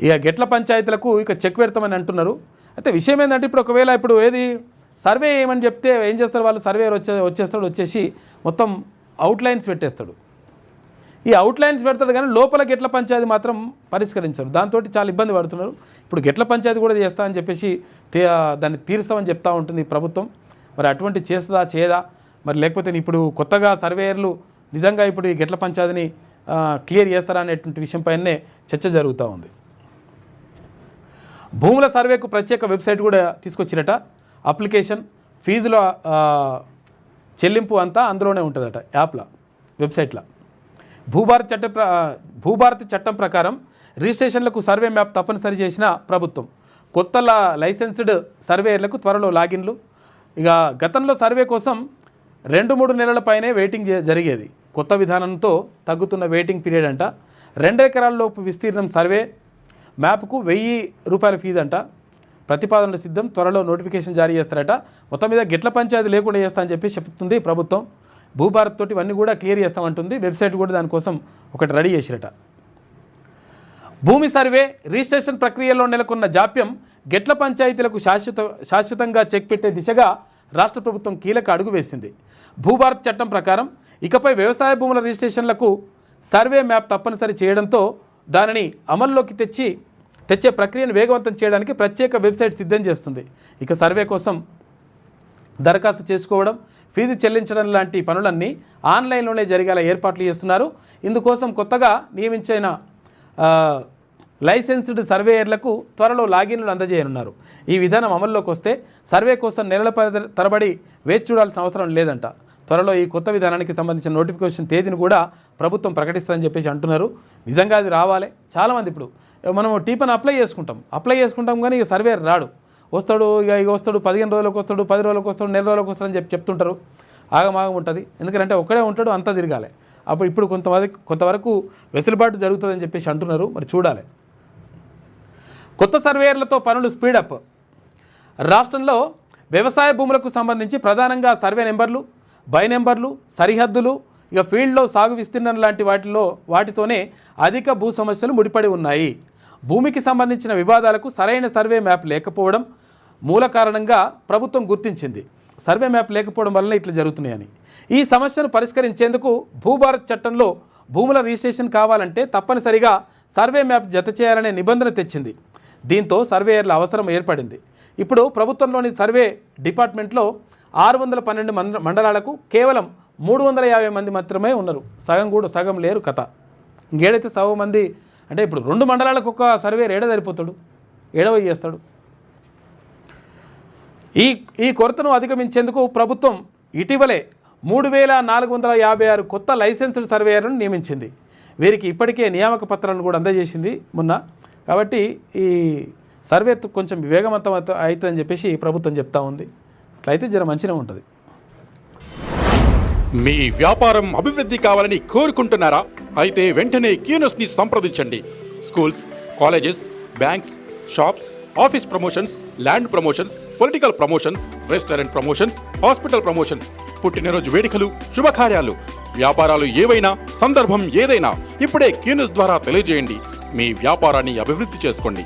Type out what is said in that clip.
ఇక గెట్ల పంచాయతీలకు ఇక చెక్ పెడతామని అంటున్నారు. అయితే విషయం ఏంటంటే ఇప్పుడు ఒకవేళ ఇప్పుడు ఏది సర్వే ఏమని చెప్తే ఏం చేస్తారు వాళ్ళు, సర్వేయర్ వచ్చేసి మొత్తం అవుట్లైన్స్ పెట్టేస్తాడు. ఈ అవుట్లైన్స్ పెడతాడు కానీ లోపల గెట్ల పంచాయతీ మాత్రం పరిష్కరించరు. దాంతో చాలా ఇబ్బంది పడుతున్నారు. ఇప్పుడు గెట్ల పంచాయతీ కూడా చేస్తామని చెప్పేసి దాన్ని తీరుస్తామని చెప్తా ఉంటుంది ప్రభుత్వం. మరి అటువంటి చేస్తుందా చేయదా మరి, లేకపోతే ఇప్పుడు కొత్తగా సర్వేయర్లు నిజంగా ఇప్పుడు ఈ గెట్ల పంచాయతీని క్లియర్ చేస్తారా అనేటువంటి విషయంపైనే చర్చ జరుగుతూ ఉంది. భూముల సర్వేకు ప్రత్యేక వెబ్సైట్ కూడా తీసుకొచ్చిరట. అప్లికేషన్ ఫీజుల చెల్లింపు అంతా అందులోనే ఉంటుందట, యాప్లో వెబ్సైట్లో. భూభారతి చట్టం ప్రకారం రిజిస్ట్రేషన్లకు సర్వే మ్యాప్ తప్పనిసరి చేసిన ప్రభుత్వం. కొత్త లైసెన్స్డ్ సర్వేయర్లకు త్వరలో లాగిన్లు. ఇక గతంలో సర్వే కోసం 2-3 నెలల పైనే వెయిటింగ్ జరిగేది. కొత్త విధానంతో తగ్గుతున్న వెయిటింగ్ పీరియడ్ అంట. 2 ఎకరాలలోపు విస్తీర్ణం సర్వే మ్యాప్కు ₹1000 ఫీజు అంట. ప్రతిపాదనలు సిద్ధం, త్వరలో నోటిఫికేషన్ జారీ చేస్తారట. మొత్తం మీద గెట్ల పంచాయతీ లేకుండా చేస్తా అని చెప్పి చెప్తుంది ప్రభుత్వం. భూభారత్ తోటి ఇవన్నీ కూడా క్లియర్ చేస్తామంటుంది. వెబ్సైట్ కూడా దానికోసం ఒకటి రెడీ చేసిరట. భూమి సర్వే రిజిస్ట్రేషన్ ప్రక్రియలో నెలకొన్న జాప్యం గెట్ల పంచాయతీలకు శాశ్వతంగా చెక్ పెట్టే దిశగా రాష్ట్ర ప్రభుత్వం కీలక అడుగు వేసింది. భూభారత్ చట్టం ప్రకారం ఇకపై వ్యవసాయ భూముల రిజిస్ట్రేషన్లకు సర్వే మ్యాప్ తప్పనిసరి చేయడంతో దానిని అమల్లోకి తెచ్చే ప్రక్రియను వేగవంతం చేయడానికి ప్రత్యేక వెబ్సైట్ సిద్ధం చేస్తుంది. ఇక సర్వే కోసం దరఖాస్తు చేసుకోవడం, ఫీజు చెల్లించడం లాంటి పనులన్నీ ఆన్లైన్లోనే జరిగేలా ఏర్పాట్లు చేస్తున్నారు. ఇందుకోసం కొత్తగా నియమించిన లైసెన్స్డ్ సర్వేయర్లకు త్వరలో లాగిన్లు అందజేయనున్నారు. ఈ విధానం అమల్లోకి వస్తే సర్వే కోసం నెలల తరబడి వేచి చూడాల్సిన అవసరం లేదంట. త్వరలో ఈ కొత్త విధానానికి సంబంధించిన నోటిఫికేషన్ తేదీని కూడా ప్రభుత్వం ప్రకటిస్తుందని చెప్పేసి అంటున్నారు. నిజంగా అది రావాలి. చాలామంది ఇప్పుడు మనం టీపన్ అప్లై చేసుకుంటాం కానీ ఇక సర్వేయర్ రాడు. వస్తాడు, ఇక వస్తాడు 15 రోజులకు వస్తాడు, 10 రోజులకు వస్తాడు, నెల రోజులకు వస్తాడని చెప్తుంటారు. ఆగమాగం ఉంటుంది. ఎందుకంటే ఒక్కడే ఉంటాడు, అంతా తిరగాలి. ఇప్పుడు కొంతవరకు వెసులుబాటు జరుగుతుందని చెప్పేసి అంటున్నారు. మరి చూడాలి. కొత్త సర్వేయర్లతో పనులు స్పీడప్. రాష్ట్రంలో వ్యవసాయ భూములకు సంబంధించి ప్రధానంగా సర్వే నెంబర్లు, బై నెంబర్లు, సరిహద్దులు, ఇక ఫీల్డ్లో సాగు విస్తీర్ణం లాంటి వాటితోనే అధిక భూ సమస్యలు ముడిపడి ఉన్నాయి. భూమికి సంబంధించిన వివాదాలకు సరైన సర్వే మ్యాప్ లేకపోవడం మూల కారణంగా ప్రభుత్వం గుర్తించింది. సర్వే మ్యాప్ లేకపోవడం వలన ఇట్లా జరుగుతున్నాయని. ఈ సమస్యను పరిష్కరించేందుకు భూభారత్ చట్టంలో భూముల రిజిస్ట్రేషన్ కావాలంటే తప్పనిసరిగా సర్వే మ్యాప్ జత చేయాలనే నిబంధన తెచ్చింది. దీంతో సర్వేయర్ల అవసరం ఏర్పడింది. ఇప్పుడు ప్రభుత్వంలోని సర్వే డిపార్ట్మెంట్లో 612 మండలాలకు కేవలం 350 మంది మాత్రమే ఉన్నారు. సగం లేరు కథ. ఇంకేడైతే 100 మంది అంటే ఇప్పుడు 2 మండలాలకు ఒక సర్వేయర్ సరిపోతాడు, ఏడవ చేస్తాడు. ఈ కొరతను అధిగమించేందుకు ప్రభుత్వం ఇటీవలే 3456 కొత్త లైసెన్స్డ్ సర్వేయర్లను నియమించింది. వీరికి ఇప్పటికే నియామక పత్రాలను కూడా అందజేసింది మొన్న. కాబట్టి ఈ సర్వే కొంచెం వేగవంతం అవుతుందని చెప్పేసి ప్రభుత్వం చెప్తా ఉంది. అట్లయితే జర మంచిగా ఉంటుంది. మీ వ్యాపారం అభివృద్ధి కావాలని కోరుకుంటున్నారా? అయితే వెంటనే క్యూనస్ని సంప్రదించండి. Schools, colleges, banks, shops, office promotions, land promotions, political promotions, restaurant promotions, hospital promotions, పుట్టినరోజు వేడుకలు, శుభకార్యాలు, వ్యాపారాలు ఏవైనా, సందర్భం ఏదైనా ఇప్పుడే క్యూనస్ ద్వారా తెలియజేయండి. మీ వ్యాపారాన్ని అభివృద్ధి చేసుకోండి.